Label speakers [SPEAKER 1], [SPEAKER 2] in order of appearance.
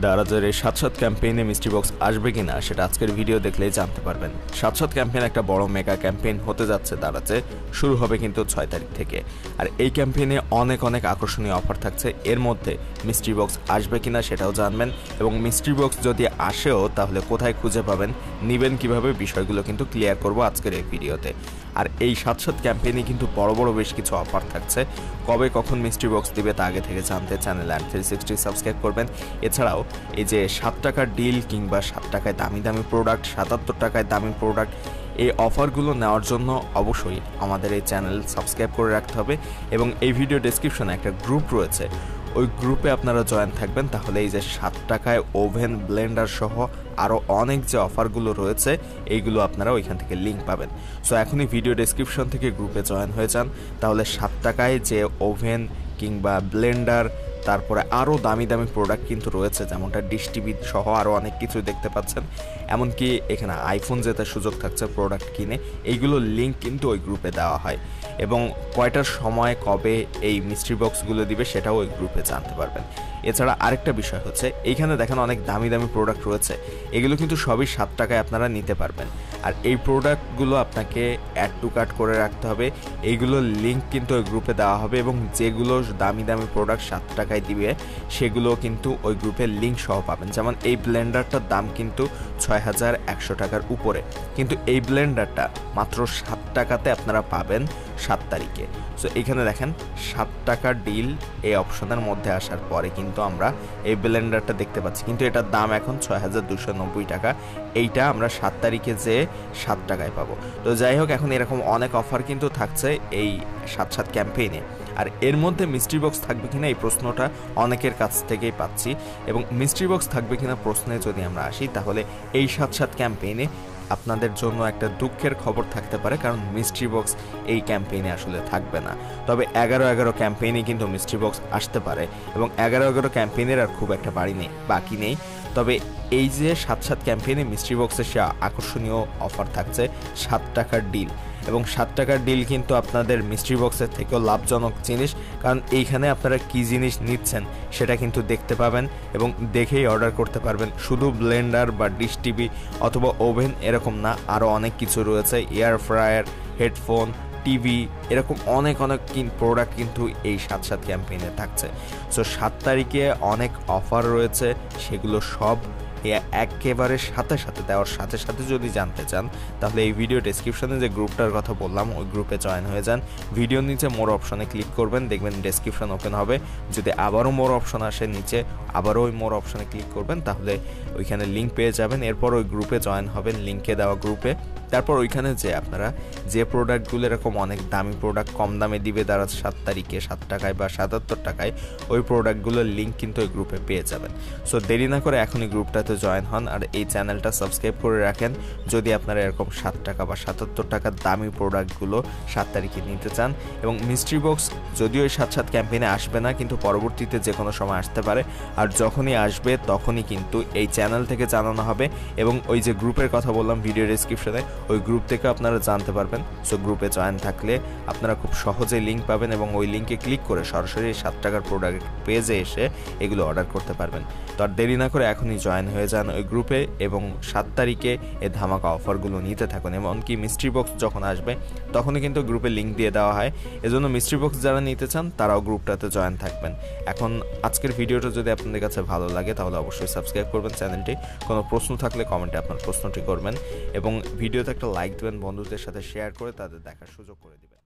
[SPEAKER 1] দারাজের এই সাত ক্যাম্পেইনে মিস্ট্রি বক্স আসবে কিনা সেটা আজকের ভিডিও দেখলেই জানতে পারবেন। সাত ক্যাম্পেইন একটা বড় মেগা ক্যাম্পেইন হতে যাচ্ছে দারাজে, শুরু হবে কিন্তু 6 তারিখ থেকে। আর এই ক্যাম্পেইনে অনেক আকর্ষণীয় অফার থাকছে। এর মধ্যে মিস্ট্রি বক্স আসবে কিনা সেটাও জানবেন, এবং মিস্ট্রি বক্স যদি আসেও তাহলে কোথায় খুঁজে পাবেন, নেবেন কিভাবে, বিষয়গুলো কিন্তু ক্লিয়ার করব আজকের এই ভিডিওতে। আর এই সাত ক্যাম্পেইনে কিন্তু বড় বেশ কিছু অফার থাকছে। কবে কখন মিস্ট্রি বক্স দিবে তা আগে থেকে জানতে চ্যানেল AND360 সাবস্ক্রাইব করবেন। এছাড়াও এই যে 7 টাকার ডিল কিংবা 7 টাকায় দামি প্রোডাক্ট, 77 টাকায় দামি প্রোডাক্ট, এই অফারগুলো নেওয়ার জন্য অবশ্যই আমাদের এই চ্যানেল সাবস্ক্রাইব করে রাখতে হবে। এবং এই ভিডিও ডেসক্রিপশনে একটা গ্রুপ রয়েছে, ওই গ্রুপে আপনারা জয়েন থাকবেন, তাহলে এই যে 7 টাকায় ওভেন, ব্লেন্ডার সহ আরও অনেক যে অফারগুলো রয়েছে এইগুলো আপনারা ওইখান থেকে লিঙ্ক পাবেন। সো এখনই ভিডিও ডেসক্রিপশন থেকে গ্রুপে জয়েন হয়ে যান, তাহলে 7 টাকায় যে ওভেন কিংবা ব্লেন্ডার, তারপরে আরও দামি প্রোডাক্ট কিন্তু রয়েছে, যেমনটা ডিশ টিভি সহ আরও অনেক কিছু দেখতে পাচ্ছেন। এমনকি এখানে আইফোন জেতার সুযোগ থাকছে প্রোডাক্ট কিনে, এইগুলোর লিঙ্ক কিন্তু ওই গ্রুপে দেওয়া হয়। এবং কয়টার সময় কবে এই মিস্ট্রি বক্সগুলো দিবে সেটাও ওই গ্রুপে জানতে পারবেন। এছাড়া আরেকটা বিষয় হচ্ছে, এইখানে দেখেন অনেক দামি প্রোডাক্ট রয়েছে, এগুলো কিন্তু সবই 7 টাকায় আপনারা নিতে পারবেন। আর এই প্রোডাক্টগুলো আপনাকে অ্যাড টু কার্ট করে রাখতে হবে, এইগুলোর লিঙ্ক কিন্তু ওই গ্রুপে দেওয়া হবে। এবং যেগুলো দামি প্রোডাক্ট 7 টাকায় দিবে সেগুলো কিন্তু ওই গ্রুপের লিঙ্ক সহ পাবেন। যেমন এই ব্লেন্ডারটার দাম কিন্তু 6100 টাকার উপরে, কিন্তু এই ব্লেন্ডারটা মাত্র 7 টাকাতে আপনারা পাবেন 7 তারিখে। সো এখানে দেখেন 7 টাকার ডিল এই অপশনের মধ্যে আসার পরে কিন্তু আমরা এই ব্লেন্ডারটা দেখতে পাচ্ছি, কিন্তু এটার দাম এখন 6290 টাকা। এইটা আমরা 7 তারিখে যে 7 টাকায় পাবো। তো যাই হোক, এখন এরকম অনেক অফার কিন্তু থাকছে এই 7 ক্যাম্পেইনে। আর এর মধ্যে মিস্ট্রি বক্স থাকবে কিনা এই প্রশ্নটা অনেকের কাছ থেকেই পাচ্ছি। এবং মিস্ট্রি বক্স থাকবে কিনা প্রশ্নে যদি আমরা আসি, তাহলে এই 7 ক্যাম্পেইনে আপনাদের জন্য একটা দুঃখের খবর থাকতে পারে, কারণ মিস্ট্রি বক্স এই ক্যাম্পেইনে আসলে থাকবে না। তবে 11 ক্যাম্পেইনে কিন্তু মিস্ট্রি বক্স আসতে পারে, এবং 11 ক্যাম্পেইনের আর খুব একটা বাকি নেই। তবে এই যে 7 ক্যাম্পেইনে মিস্ট্রি বক্সের সে আকর্ষণীয় অফার থাকছে 7 টাকার ডিল। এবং 7 টাকার ডিল কিন্তু আপনাদের মিস্ট্রি বক্সের থেকেও লাভজনক জিনিস, কারণ এইখানে আপনারা কি জিনিস নিচ্ছেন সেটা কিন্তু দেখতে পাবেন এবং দেখেই অর্ডার করতে পারবেন। শুধু ব্লেন্ডার বা ডিশ টিভি অথবা ওভেন এরকম না, আরও অনেক কিছু রয়েছে, এয়ার ফ্রায়ার, হেডফোন, টিভি, এরকম অনেক প্রোডাক্ট কিন্তু এই 7 ক্যাম্পেইনে থাকছে। সো 7 তারিখে অনেক অফার রয়েছে, সেগুলো সব একেবারে সাথে দেওয়ার সাথে যদি জানতে চান, তাহলে এই ভিডিও ডেসক্রিপশনে যে গ্রুপটার কথা বললাম ওই গ্রুপে জয়েন হয়ে যান। ভিডিওর নিচে মোর অপশনে ক্লিক করবেন, দেখবেন ডেসক্রিপশন ওপেন হবে। যদি আবারও মোর অপশন আসে নিচে, আবারও ওই মোর অপশনে ক্লিক করবেন, তাহলে ওইখানে লিঙ্ক পেয়ে যাবেন। এরপর ওই গ্রুপে জয়েন হবেন, লিঙ্কে দেওয়া গ্রুপে। তারপর ওইখানে যে আপনারা যে প্রোডাক্টগুলো এরকম অনেক দামি প্রোডাক্ট কম দামে দিবে তারা 7 তারিখে 7 টাকায় বা 77 টাকায়, ওই প্রোডাক্টগুলোর লিঙ্ক কিন্তু ওই গ্রুপে পেয়ে যাবেন। সো দেরি না করে এখনই গ্রুপটাতে জয়েন হন, আর এই চ্যানেলটা সাবস্ক্রাইব করে রাখেন যদি আপনারা এরকম 7 টাকা বা 77 টাকার দামি প্রোডাক্টগুলো 7 তারিখে নিতে চান। এবং মিস্ট্রি বক্স যদিও এই 7 ক্যাম্পেইনে আসবে না, কিন্তু পরবর্তীতে যে কোনো সময় আসতে পারে। আর যখনই আসবে তখনই কিন্তু এই চ্যানেল থেকে জানানো হবে। এবং ওই যে গ্রুপের কথা বললাম ভিডিও ডেসক্রিপশনে, ওই গ্রুপ থেকে আপনারা জানতে পারবেন। সো গ্রুপে জয়েন থাকলে আপনারা খুব সহজেই লিঙ্ক পাবেন, এবং ওই লিঙ্কে ক্লিক করে সরাসরি 7 টাকার প্রোডাক্ট পেজে এসে এগুলো অর্ডার করতে পারবেন। তো আর দেরি না করে এখনই জয়েন হয়ে যান ওই গ্রুপে, এবং 7 তারিখে এই ধামাকা অফারগুলো নিতে থাকুন। এমনকি মিস্ট্রি বক্স যখন আসবে তখনই কিন্তু গ্রুপে লিঙ্ক দিয়ে দেওয়া হয়, এজন্য মিস্ট্রি বক্স যারা নিতে চান তারাও গ্রুপটাতে জয়েন থাকবেন। এখন আজকের ভিডিওটা যদি আপনাদের কাছে ভালো লাগে তাহলে অবশ্যই সাবস্ক্রাইব করবেন চ্যানেলটি। কোনো প্রশ্ন থাকলে কমেন্টে আপনার প্রশ্নটি করবেন, এবং ভিডিওতে একটা লাইক দেবেন, বন্ধুদের সাথে শেয়ার করে তাদের দেখার সুযোগ করে দেবেন।